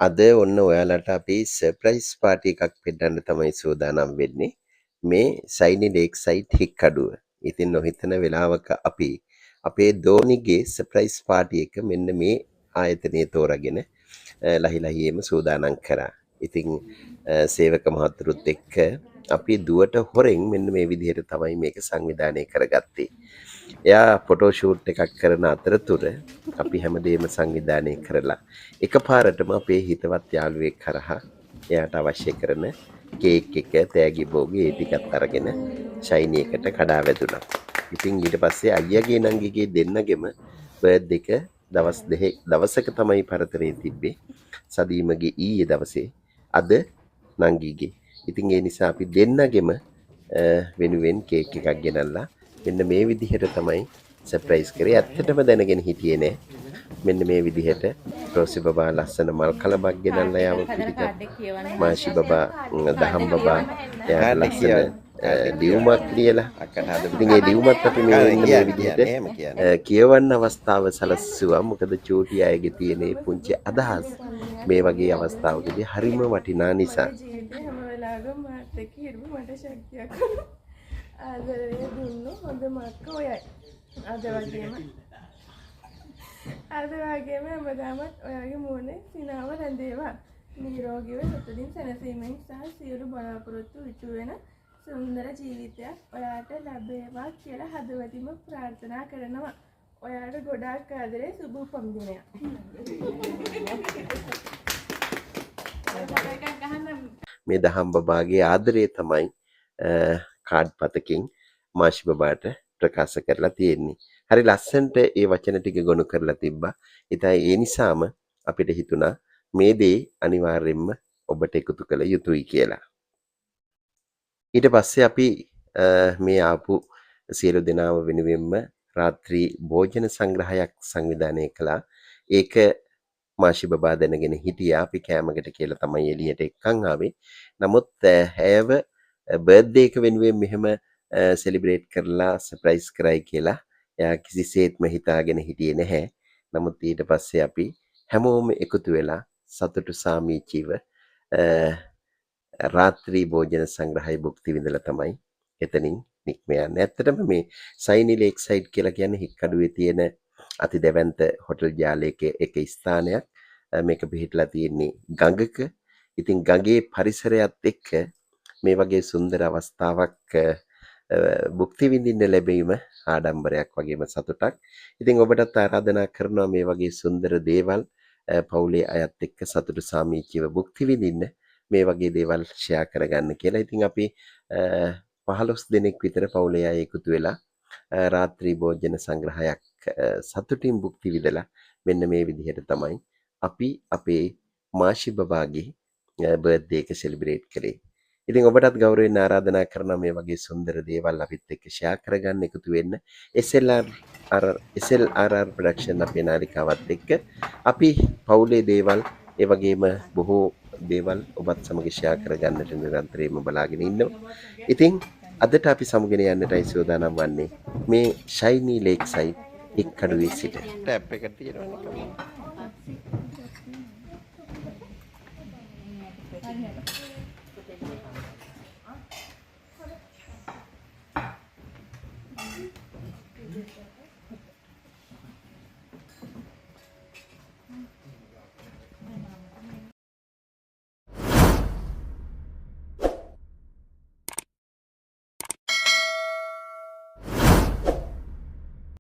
අද ඔන්න ඔයාලට අපි සර්ප්‍රයිස් පාටි එකක් පෙන්නන්න තමයි සූදානම් වෙන්නේ. මේ සයිනි ලේක් සයිඩ් හික්කඩුව. ඉතින් නොහිතන වෙලාවක අපි අපේ දෝනිගේ සර්ප්‍රයිස් පාටි එක මෙන්න මේ ආයතනය තෝරගෙන ලහි ලහියේම සූදානම් කරා. ඉතින් සේවක මහතුරුත් එක්ක අපි දුවට හොරෙන් මෙන්න මේ විදිහට තමයි මේක සංවිධානය කරගත්තේ. එයා ෆොටෝ ෂූට් එකක් කරන අතරතුර අපි හැමදේම සංවිධානය කරලා එකපාරටම අපේ හිතවත් යාළුවෙක් කරහා එයාට අවශ්‍ය කරන කේක් එක තෑගි භෝගේ ඒ ටිකත් අරගෙන ෂයිනි එකට කඩා වැදුනා. ඉතින් ඊට පස්සේ අයියාගේ නංගිගේ දෙන්නගෙම බර්ත්ඩේ එක දවසක තමයි පරතරේ තිබ්බේ. සදීමගේ ඊයේ දවසේ අද නංගිගේ. ඉතින් ඒ නිසා අපි දෙන්නගෙම වෙනුවෙන් කේක් එකක් ගෙනල්ලා මෙන්න මේ විදිහට තමයි සර්ප්‍රයිස් කරේ. ඇත්තටම දැනගෙන හිටියේ නෑ. මෙන්න මේ විදිහට රෝසි බබා ලස්සන මල් කලබක් ගෙනල්ලා යාව පිළිගත්. මාෂි බබා දහම් බබා එයා ලස්සන ලියුමක් ලියලා ඉතින් ඒ ලියුමත් අපි මේ විදිහට කියවන්න අවස්ථාව සලස්සුවා. මොකද චූටි අයගේ තියෙන පුංචි අදහස් මේ වගේ අවස්ථාවකදී හරිම වටිනා නිසා. ආදරය දුන්නු හොඳම අක්කා ඔයයි. අද වගේම හැමදාමත් ඔයාගේ මූණේ සිනාව රැඳේවා. නිරෝගීව සතුටින් සැනසීමෙන් සහ සියලු බලාපොරොත්තු ඉටු වෙන සුන්දර ජීවිතයක් ඔයාට ලැබේවා කියලා හදවතින්ම ප්‍රාර්ථනා කරනවා. ඔයාට ගොඩාක් ආදරේ සුබ උපන් දිනයක්. මේ දහම් බබාගේ ආදරය තමයි කාඩ් පතකින් මාෂි බබාට ප්‍රකාශ කරලා තියෙන්නේ. හරි ලස්සනට ඒ වචන ටික ගොනු කරලා තිබ්බා. ඉතින් ඒ නිසාම අපිට හිතුණා මේ දේ අනිවාර්යෙන්ම ඔබට එකතු කළ යුතුයි කියලා. ඊට පස්සේ අපි මේ ආපු සියලු දෙනාම වෙනුවෙන්ම රාත්‍රී භෝජන සංග්‍රහයක් සංවිධානය කළා. ඒක මාෂි බබා දැනගෙන හිටියා. අපි කෑමකට කියලා තමයි එළියට එක්කන් ආවේ. නමුත් හැව බර්ත්ඩේ එක වෙනුවෙන් මෙහෙම සෙලිබ්‍රේට් කරලා සර්ප්‍රයිස් කරයි කියලා එයා කිසිසේත්ම හිතාගෙන හිටියේ නැහැ. නමුත් ඊට පස්සේ අපි හැමෝම එකතු වෙලා සතුටු සාමීචීව රාත්‍රී භෝජන සංග්‍රහය භුක්ති විඳලා තමයි එතනින් නික්ම යන්නේ. ඇත්තටම මේ සයිනි ලේක් සයිඩ් කියලා කියන්නේ හික්කඩුවේ තියෙන අති දැවැන්ත හොටල් ජාලයක එක ස්ථානයක්. මේක පිහිටලා තියෙන්නේ ගඟක. ඉතින් ගඟේ පරිසරයත් එක්ක මේ වගේ සුන්දර අවස්ථාවක් භුක්ති විඳින්න ලැබීම ආඩම්බරයක් වගේම සතුටක්. ඉතින් ඔබටත් ආරාධනා කරනවා මේ වගේ සුන්දර දේවල් පවුලේ අයත් එක්ක සතුටු සාමීචීව භුක්ති විඳින්න මේ වගේ දේවල් ෂෙයා කරගන්න කියලා. ඉතින් අපි 15 දෙනෙක් විතර පවුලේ අය එකතු වෙලා රාත්‍රී භෝජන සංග්‍රහයක් සතුටින් භුක්ති විඳලා මෙන්න මේ විදිහට තමයි අපි අපේ මාෂි බබාගේ බර්ත්ඩේ එක සෙලිබ්‍රේට් කළේ. ඉතින් ඔබටත් ගෞරවයෙන් ආරාධනා කරනවා මේ වගේ සුන්දර දේවල් අපිත් එක්ක ෂෙයා කරගන්න එකතු වෙන්න. SLRR ප්‍රොඩක්ෂන් අපේ නාලිකාවත් එක්ක අපි පවුලේ දේවල් ඒ වගේම බොහෝ දේවල් ඔබත් සමග ෂෙයා කරගන්නට නිරන්තරයෙන්ම බලාගෙන ඉන්නවා. ඉතින් අදට අපි සමුගෙන යන්නටයි සූදානම් වන්නේ මේ ෂයිනි ලේක් සයිඩ් හික්කඩුවේ සිට. ටැප් එක තියෙනවනේ.